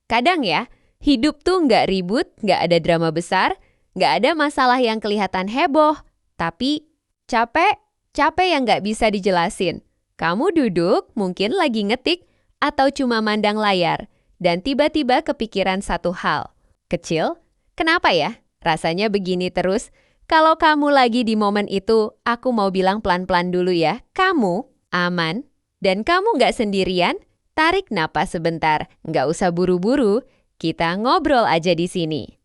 Kadang ya, hidup tuh nggak ribut, nggak ada drama besar, nggak ada masalah yang kelihatan heboh. Tapi capek, capek yang nggak bisa dijelasin. Kamu duduk, mungkin lagi ngetik, atau cuma mandang layar, dan tiba-tiba kepikiran satu hal. Kecil, kenapa ya? Rasanya begini terus. Kalau kamu lagi di momen itu, aku mau bilang pelan-pelan dulu ya. Kamu aman, dan kamu nggak sendirian. Tarik napas sebentar, nggak usah buru-buru. Kita ngobrol aja di sini.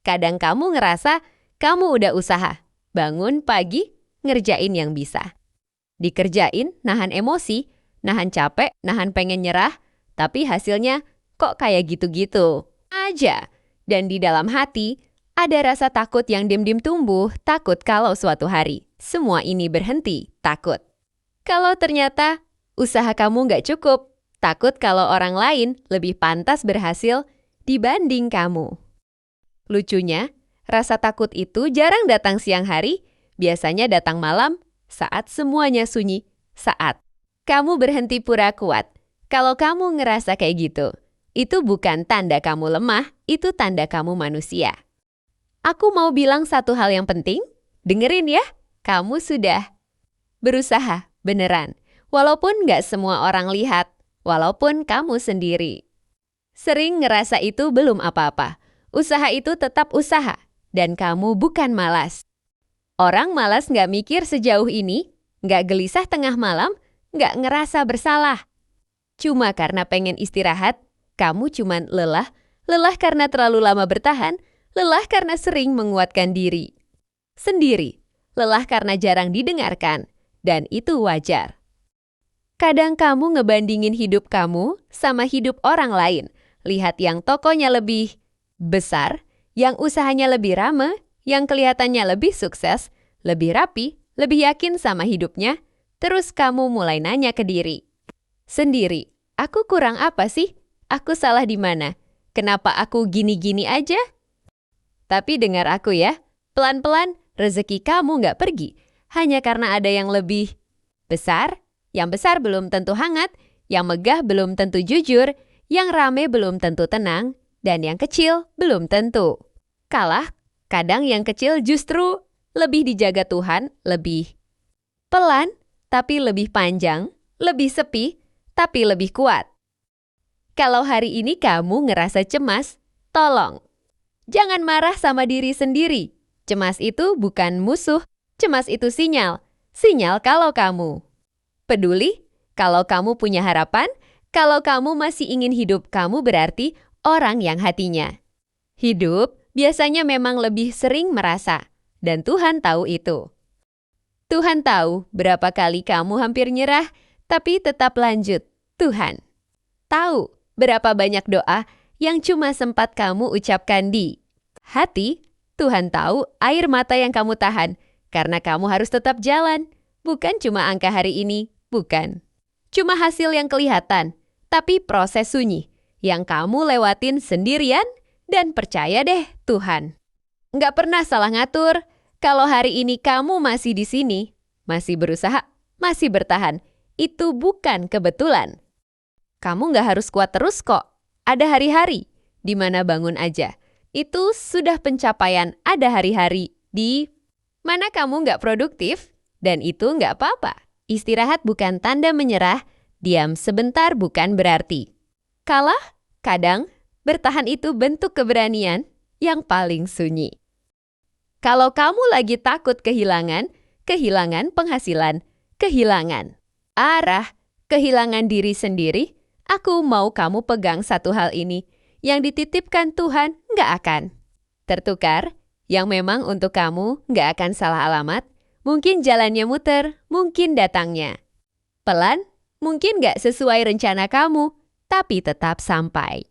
Kadang kamu ngerasa kamu udah usaha. Bangun pagi, ngerjain yang bisa. Dikerjain, nahan emosi, nahan capek, nahan pengen nyerah. Tapi hasilnya kok kayak gitu-gitu aja. Dan di dalam hati, ada rasa takut yang diam-diam tumbuh, takut kalau suatu hari semua ini berhenti, takut. Kalau ternyata usaha kamu nggak cukup, takut kalau orang lain lebih pantas berhasil dibanding kamu. Lucunya, rasa takut itu jarang datang siang hari, biasanya datang malam saat semuanya sunyi, saat kamu berhenti pura kuat. Kalau kamu ngerasa kayak gitu, itu bukan tanda kamu lemah, itu tanda kamu manusia. Aku mau bilang satu hal yang penting, dengerin ya, kamu sudah berusaha beneran. Walaupun nggak semua orang lihat, walaupun kamu sendiri. Sering ngerasa itu belum apa-apa. Usaha itu tetap usaha, dan kamu bukan malas. Orang malas nggak mikir sejauh ini, nggak gelisah tengah malam, nggak ngerasa bersalah. Cuma karena pengen istirahat, kamu cuman lelah karena terlalu lama bertahan, lelah karena sering menguatkan diri sendiri, lelah karena jarang didengarkan, dan itu wajar. Kadang kamu ngebandingin hidup kamu sama hidup orang lain. Lihat yang tokonya lebih besar, yang usahanya lebih ramah, yang kelihatannya lebih sukses, lebih rapi, lebih yakin sama hidupnya. Terus kamu mulai nanya ke diri sendiri, aku kurang apa sih? Aku salah di mana? Kenapa aku gini-gini aja? Tapi dengar aku ya, pelan-pelan rezeki kamu nggak pergi. Hanya karena ada yang lebih besar, yang besar belum tentu hangat, yang megah belum tentu jujur, yang rame belum tentu tenang, dan yang kecil belum tentu kalah. Kadang yang kecil justru lebih dijaga Tuhan, lebih pelan, tapi lebih panjang, lebih sepi, tapi lebih kuat. Kalau hari ini kamu ngerasa cemas, tolong jangan marah sama diri sendiri. Cemas itu bukan musuh, cemas itu sinyal. Sinyal kalau kamu peduli, kalau kamu punya harapan, kalau kamu masih ingin hidup kamu berarti orang yang hatinya hidup biasanya memang lebih sering merasa. Dan Tuhan tahu itu. Tuhan tahu berapa kali kamu hampir nyerah, tapi tetap lanjut. Tuhan tahu berapa banyak doa yang cuma sempat kamu ucapkan di hati. Tuhan tahu air mata yang kamu tahan, karena kamu harus tetap jalan. Bukan cuma angka hari ini, bukan cuma hasil yang kelihatan, tapi proses sunyi yang kamu lewatin sendirian. Dan percaya deh, Tuhan nggak pernah salah ngatur. Kalau hari ini kamu masih di sini, masih berusaha, masih bertahan, itu bukan kebetulan. Kamu nggak harus kuat terus kok. Ada hari-hari di mana bangun aja. Itu sudah pencapaian. Ada hari-hari di mana kamu nggak produktif, dan itu nggak apa-apa. Istirahat bukan tanda menyerah, diam sebentar bukan berarti kalah. Kadang bertahan itu bentuk keberanian yang paling sunyi. Kalau kamu lagi takut kehilangan penghasilan, kehilangan arah, kehilangan diri sendiri, aku mau kamu pegang satu hal ini. Yang dititipkan Tuhan nggak akan tertukar, yang memang untuk kamu nggak akan salah alamat. Mungkin jalannya muter, mungkin datangnya pelan, mungkin nggak sesuai rencana kamu, tapi tetap sampai.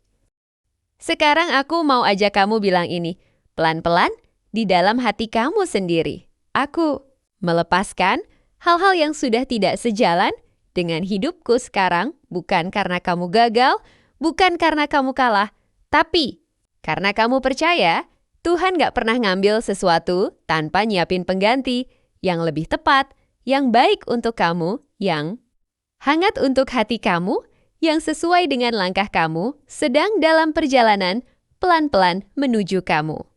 Sekarang aku mau ajak kamu bilang ini, pelan-pelan di dalam hati kamu sendiri. Aku melepaskan hal-hal yang sudah tidak sejalan dengan hidupku sekarang, bukan karena kamu gagal, bukan karena kamu kalah, tapi karena kamu percaya Tuhan gak pernah ngambil sesuatu tanpa nyiapin pengganti yang lebih tepat, yang baik untuk kamu, yang hangat untuk hati kamu, yang sesuai dengan langkah kamu sedang dalam perjalanan pelan-pelan menuju kamu.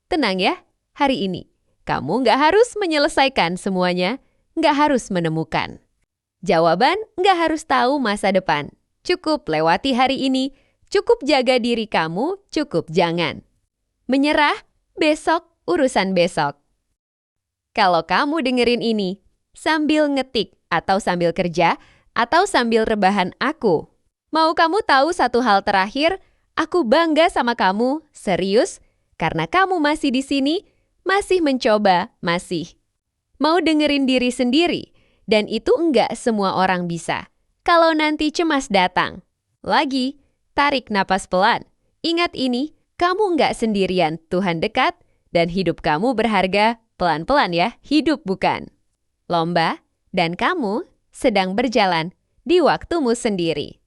Tenang ya, hari ini. Kamu nggak harus menyelesaikan semuanya, nggak harus menemukan. Jawaban nggak harus tahu masa depan. Cukup lewati hari ini, cukup jaga diri kamu, cukup jangan. Menyerah, besok urusan besok. Kalau kamu dengerin ini, sambil ngetik atau sambil kerja, atau sambil rebahan aku. Mau kamu tahu satu hal terakhir? Aku bangga sama kamu, serius, karena kamu masih di sini, masih mencoba, masih. Mau dengerin diri sendiri, dan itu enggak semua orang bisa. Kalau nanti cemas datang. Lagi, tarik napas pelan. Ingat ini, kamu enggak sendirian, Tuhan dekat, dan hidup kamu berharga. Pelan-pelan ya, hidup bukan lomba, dan kamu sedang berjalan di waktumu sendiri.